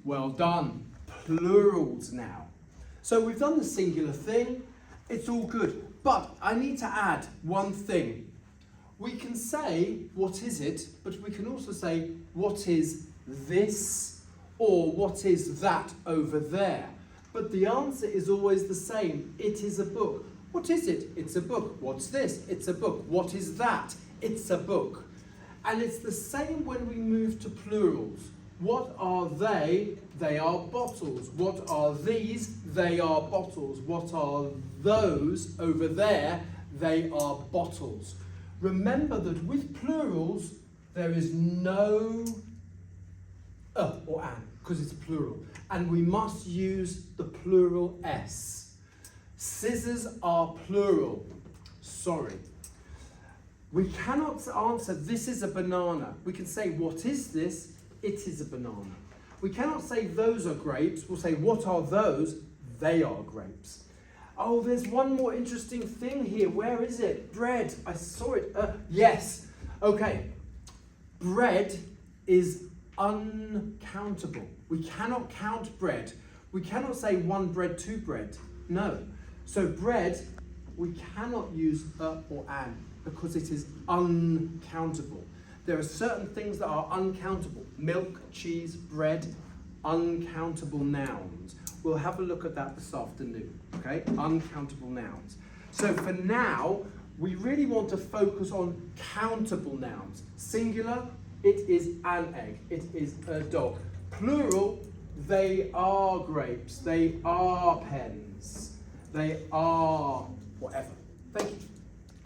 Well done. Plurals now. So we've done the singular thing. It's all good. But I need to add one thing. We can say, what is it? But we can also say, what is this? Or what is that over there? But the answer is always the same. It is a book. What is it? It's a book. What's this? It's a book. What is that? It's a book. And it's the same when we move to plurals. What are they? They are bottles. What are these? They are bottles. What are those over there? They are bottles. Remember that with plurals, there is no or an, because it's plural. And we must use the plural S. Scissors are plural. Sorry. We cannot answer, this is a banana. We can say, what is this? It is a banana. We cannot say, those are grapes. We'll say, what are those? They are grapes. Oh, there's one more interesting thing here. Where is it? Bread. I saw it. Yes. Okay. Bread is uncountable. We cannot count bread. We cannot say one bread, two bread. No. So bread, we cannot use a or an because it is uncountable. There are certain things that are uncountable. Milk, cheese, bread, uncountable nouns. We'll have a look at that this afternoon, okay? Uncountable nouns. So for now, we really want to focus on countable nouns. Singular, it is an egg, it is a dog. Plural, they are grapes, they are pens, they are whatever. Thank you.